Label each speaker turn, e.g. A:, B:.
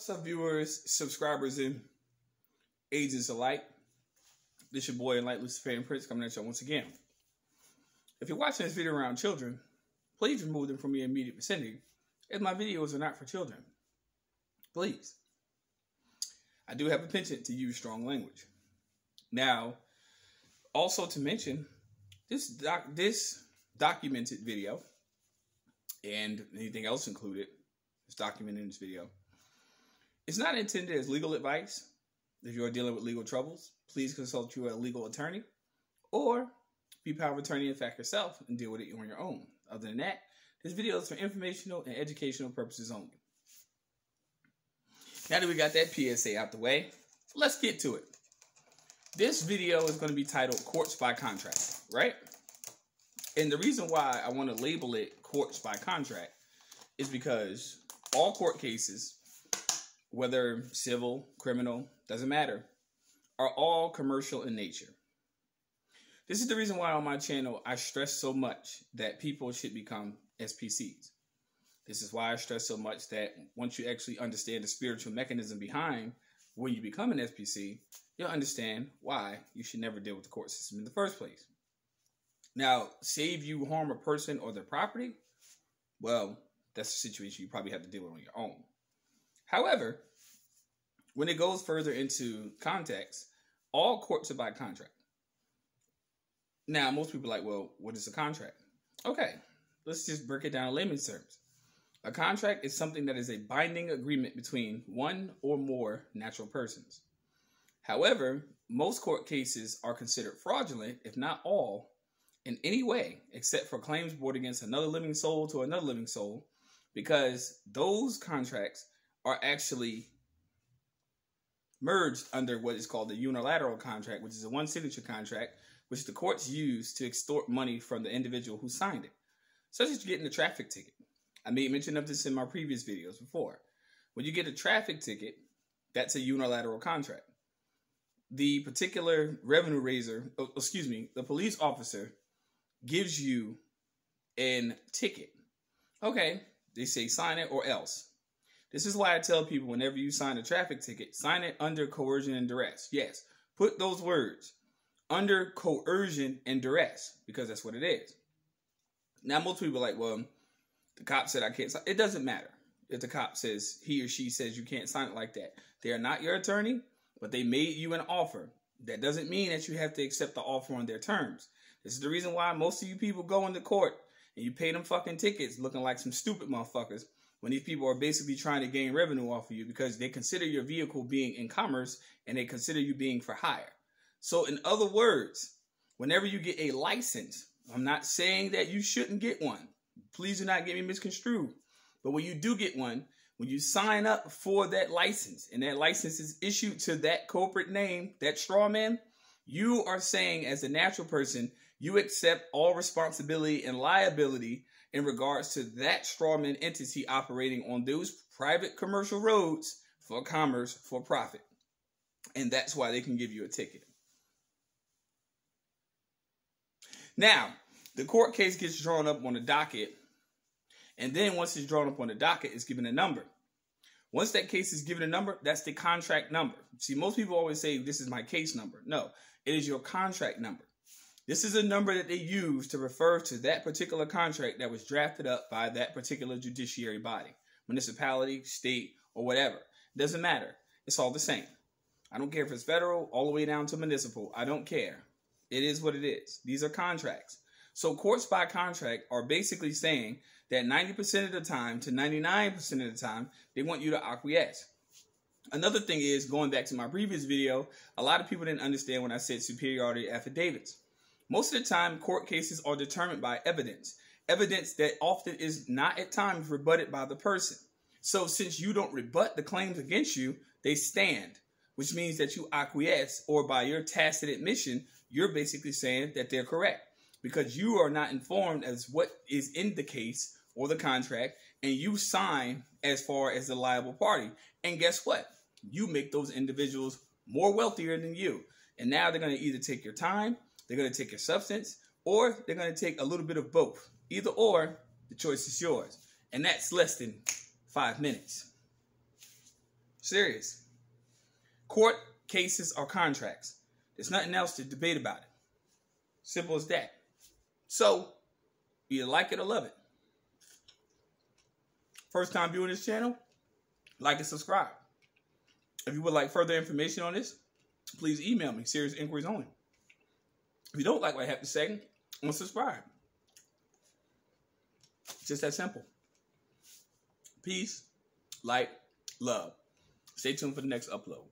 A: What's up, viewers, subscribers, and agents alike? This your boy Enlightened Luciferian Prince coming at you once again. If you're watching this video around children, please remove them from your immediate vicinity, as my videos are not for children. Please. I do have a penchant to use strong language. Now, also to mention, this documented video, and anything else included, is documented in this video, it's not intended as legal advice. If you're dealing with legal troubles, please consult a legal attorney or be power of attorney in fact yourself and deal with it on your own. Other than that, this video is for informational and educational purposes only. Now that we got that PSA out the way, let's get to it. This video is going to be titled Courts by Contract, right? And the reason why I want to label it Courts by Contract is because all court cases, whether civil, criminal, doesn't matter, are all commercial in nature. This is the reason why on my channel I stress so much that people should become SPCs. This is why I stress so much that once you actually understand the spiritual mechanism behind when you become an SPC, you'll understand why you should never deal with the court system in the first place. Now, say if you harm a person or their property, well, that's a situation you probably have to deal with on your own. However, when it goes further into context, all courts are by contract. Now, most people are like, well, what is a contract? Okay, let's just break it down in layman's terms. A contract is something that is a binding agreement between one or more natural persons. However, most court cases are considered fraudulent, if not all, in any way, except for claims brought against another living soul to another living soul, because those contracts are actually merged under what is called the unilateral contract, which is a one-signature contract, which the courts use to extort money from the individual who signed it, such as getting a traffic ticket. I made mention of this in my previous videos before. When you get a traffic ticket, that's a unilateral contract. The particular revenue raiser, the police officer gives you a ticket. Okay, they say sign it or else. This is why I tell people whenever you sign a traffic ticket, sign it under coercion and duress. Yes, put those words, under coercion and duress, because that's what it is. Now, most people are like, well, the cop said I can't sign. It doesn't matter if the cop says, he or she says you can't sign it like that. They are not your attorney, but they made you an offer. That doesn't mean that you have to accept the offer on their terms. This is the reason why most of you people go into court and you pay them fucking tickets looking like some stupid motherfuckers when these people are basically trying to gain revenue off of you because they consider your vehicle being in commerce and they consider you being for hire. So in other words, whenever you get a license, I'm not saying that you shouldn't get one. Please do not get me misconstrued. But when you do get one, when you sign up for that license and that license is issued to that corporate name, that straw man, you are saying as a natural person, you accept all responsibility and liability in regards to that strawman entity operating on those private commercial roads for commerce, for profit. And that's why they can give you a ticket. Now, the court case gets drawn up on the docket. And then once it's drawn up on the docket, it's given a number. Once that case is given a number, that's the contract number. See, most people always say, this is my case number. No, it is your contract number. This is a number that they use to refer to that particular contract that was drafted up by that particular judiciary body, municipality, state, or whatever. It doesn't matter. It's all the same. I don't care if it's federal all the way down to municipal. I don't care. It is what it is. These are contracts. So courts by contract are basically saying that 90% of the time to 99% of the time, they want you to acquiesce. Another thing is, going back to my previous video, a lot of people didn't understand when I said superiority affidavits. Most of the time, court cases are determined by evidence. Evidence that often is not at times rebutted by the person. So since you don't rebut the claims against you, they stand, which means that you acquiesce, or by your tacit admission, you're basically saying that they're correct because you are not informed as what is in the case or the contract, and you sign as far as the liable party. And guess what? You make those individuals more wealthier than you. And now they're going to either take your time, they're going to take your substance, or they're going to take a little bit of both. Either or, the choice is yours. And that's less than 5 minutes. Serious. Court cases are contracts. There's nothing else to debate about it. Simple as that. So, you like it or love it. First time viewing this channel, like and subscribe. If you would like further information on this, please email me, serious inquiries only. If you don't like what I have to say, unsubscribe. Just that simple. Peace, light, love. Stay tuned for the next upload.